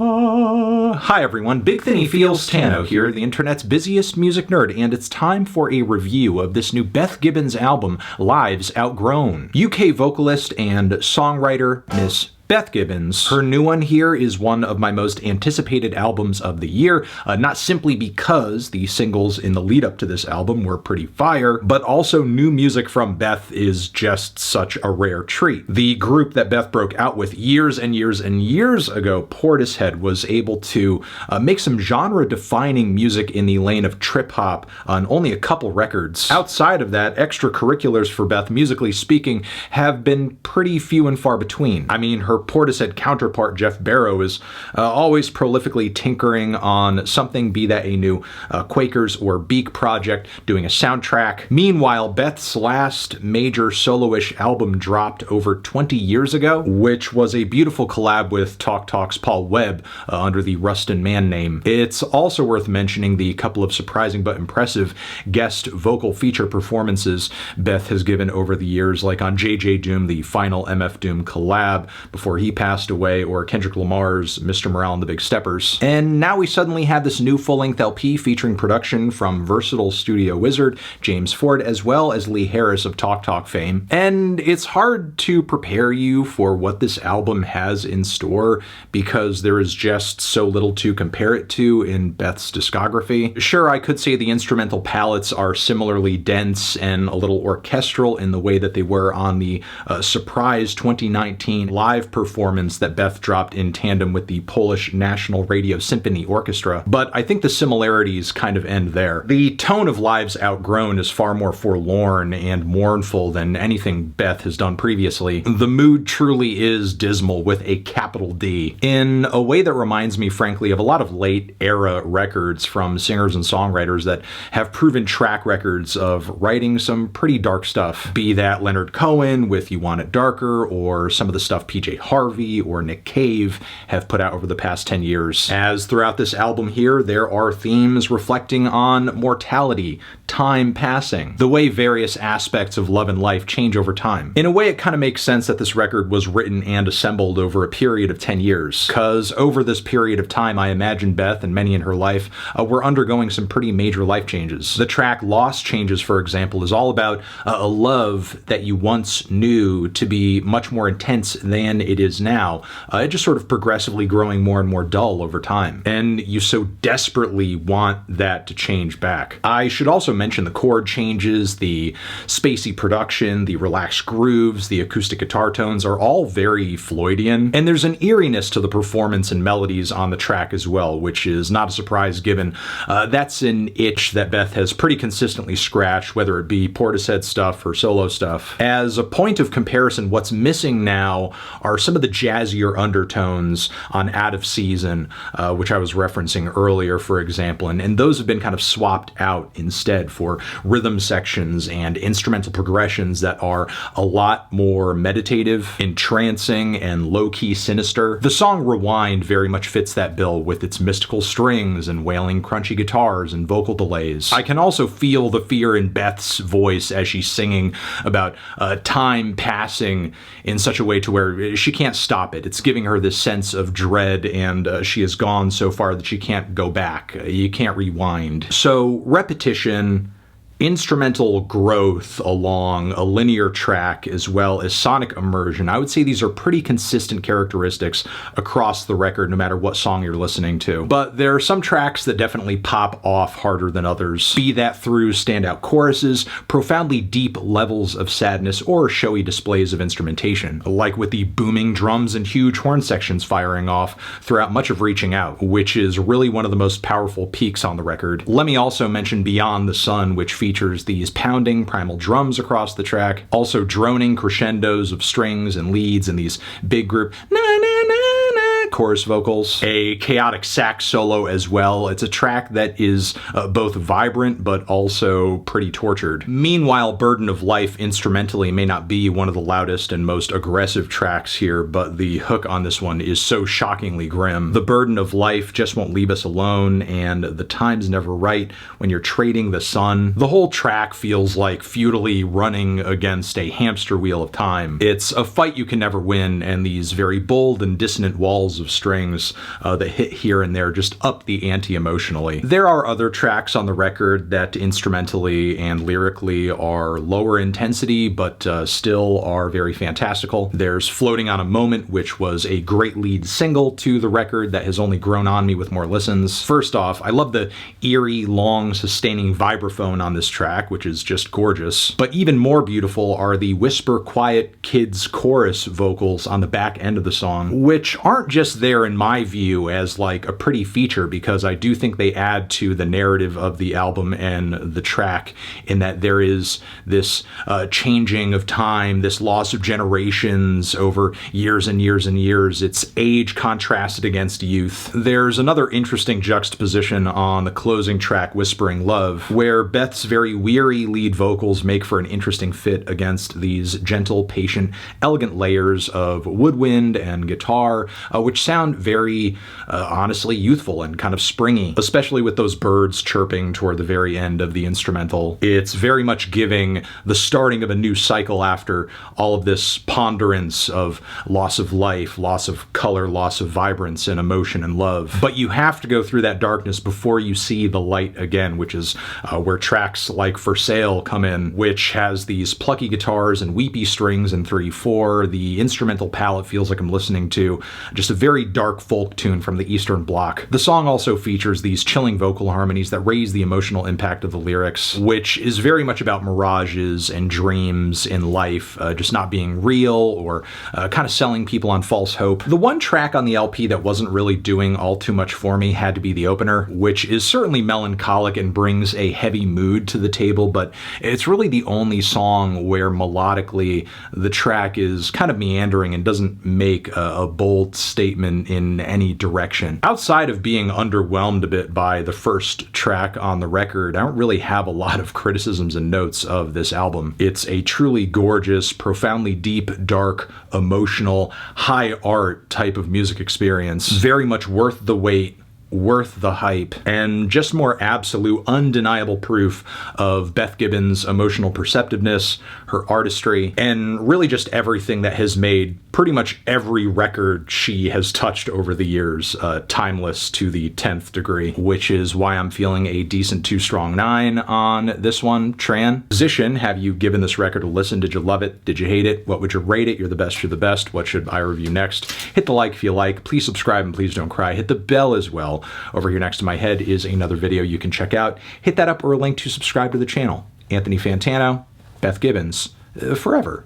Hi everyone, Big Thinny Feels Tano here, the internet's busiest music nerd, and it's time for a review of this new Beth Gibbons album, Lives Outgrown. UK vocalist and songwriter Miss Beth Gibbons. Her new one here is one of my most anticipated albums of the year, not simply because the singles in the lead up to this album were pretty fire, but also new music from Beth is just such a rare treat. The group that Beth broke out with years and years and years ago, Portishead, was able to make some genre-defining music in the lane of trip-hop on only a couple records. Outside of that, extracurriculars for Beth, musically speaking, have been pretty few and far between. I mean, her Portishead counterpart Jeff Barrow is always prolifically tinkering on something, be that a new Quakers or Beak project, doing a soundtrack. Meanwhile, Beth's last major soloish album dropped over 20 years ago, which was a beautiful collab with Talk Talk's Paul Webb under the Rustin Mann name. It's also worth mentioning the couple of surprising but impressive guest vocal feature performances Beth has given over the years, like on JJ Doom, the final MF Doom collab before he passed away, or Kendrick Lamar's Mr. Morale and the Big Steppers. And now we suddenly have this new full-length LP featuring production from versatile studio wizard James Ford, as well as Lee Harris of Talk Talk fame. And it's hard to prepare you for what this album has in store because there is just so little to compare it to in Beth's discography. Sure, I could say the instrumental palettes are similarly dense and a little orchestral in the way that they were on the surprise 2019 live performance that Beth dropped in tandem with the Polish National Radio Symphony Orchestra, but I think the similarities kind of end there. The tone of Lives Outgrown is far more forlorn and mournful than anything Beth has done previously. The mood truly is dismal with a capital D, in a way that reminds me, frankly, of a lot of late era records from singers and songwriters that have proven track records of writing some pretty dark stuff, be that Leonard Cohen with You Want It Darker, or some of the stuff PJ Harvey or Nick Cave have put out over the past 10 years. As throughout this album here, there are themes reflecting on mortality, time passing, the way various aspects of love and life change over time. In a way, it kind of makes sense that this record was written and assembled over a period of 10 years, because over this period of time, I imagine Beth and many in her life were undergoing some pretty major life changes. The track Lost Changes, for example, is all about a love that you once knew to be much more intense than it is now. It just sort of progressively growing more and more dull over time. And you so desperately want that to change back. I should also mention the chord changes, the spacey production, the relaxed grooves, the acoustic guitar tones are all very Floydian. And there's an eeriness to the performance and melodies on the track as well, which is not a surprise given that's an itch that Beth has pretty consistently scratched, whether it be Portishead stuff or solo stuff. As a point of comparison, what's missing now are some of the jazzier undertones on Out of Season, which I was referencing earlier, for example, and those have been kind of swapped out instead for rhythm sections and instrumental progressions that are a lot more meditative, entrancing, and low-key sinister. The song Rewind very much fits that bill with its mystical strings and wailing crunchy guitars and vocal delays. I can also feel the fear in Beth's voice as she's singing about time passing in such a way to where she can't stop it. It's giving her this sense of dread, and she has gone so far that she can't go back. You can't rewind. So repetition, instrumental growth along a linear track, as well as sonic immersion. I would say these are pretty consistent characteristics across the record, no matter what song you're listening to. But there are some tracks that definitely pop off harder than others, be that through standout choruses, profoundly deep levels of sadness, or showy displays of instrumentation, like with the booming drums and huge horn sections firing off throughout much of Reaching Out, which is really one of the most powerful peaks on the record. Let me also mention Beyond the Sun, which features these pounding primal drums across the track, also droning crescendos of strings and leads and these big group na na na na chorus vocals, a chaotic sax solo as well. It's a track that is both vibrant but also pretty tortured. Meanwhile, Burden of Life instrumentally may not be one of the loudest and most aggressive tracks here, but the hook on this one is so shockingly grim. The burden of life just won't leave us alone, and the time's never right when you're trading the sun. The whole track feels like futilely running against a hamster wheel of time. It's a fight you can never win, and these very bold and dissonant walls of strings that hit here and there just up the ante emotionally. There are other tracks on the record that instrumentally and lyrically are lower intensity, but still are very fantastical. There's Floating on a Moment, which was a great lead single to the record that has only grown on me with more listens. First off, I love the eerie, long, sustaining vibraphone on this track, which is just gorgeous. But even more beautiful are the whisper, quiet kids chorus vocals on the back end of the song, which aren't just there in my view as like a pretty feature, because I do think they add to the narrative of the album and the track, in that there is this changing of time, this loss of generations over years and years and years. It's age contrasted against youth. There's another interesting juxtaposition on the closing track, Whispering Love, where Beth's very weary lead vocals make for an interesting fit against these gentle, patient, elegant layers of woodwind and guitar, which sound very, honestly, youthful and kind of springy, especially with those birds chirping toward the very end of the instrumental. It's very much giving the starting of a new cycle after all of this ponderance of loss of life, loss of color, loss of vibrance and emotion and love. But you have to go through that darkness before you see the light again, which is where tracks like For Sale come in, which has these plucky guitars and weepy strings in 3/4. The instrumental palette feels like I'm listening to just a very dark folk tune from the Eastern Bloc. The song also features these chilling vocal harmonies that raise the emotional impact of the lyrics, which is very much about mirages and dreams in life, just not being real, or kind of selling people on false hope. The one track on the LP that wasn't really doing all too much for me had to be the opener, which is certainly melancholic and brings a heavy mood to the table, but it's really the only song where melodically the track is kind of meandering and doesn't make a bold statement in any direction. Outside of being underwhelmed a bit by the first track on the record, I don't really have a lot of criticisms and notes of this album. It's a truly gorgeous, profoundly deep, dark, emotional, high art type of music experience. Very much worth the wait, worth the hype, and just more absolute, undeniable proof of Beth Gibbons' emotional perceptiveness, her artistry, and really just everything that has made pretty much every record she has touched over the years timeless to the 10th degree, which is why I'm feeling a decent 2 strong 9 on this one. Tran, position, have you given this record a listen? Did you love it? Did you hate it? What would you rate it? You're the best, you're the best. What should I review next? Hit the like if you like. Please subscribe and please don't cry. Hit the bell as well. Over here next to my head is another video you can check out. Hit that up or a link to subscribe to the channel. Anthony Fantano, Beth Gibbons, forever.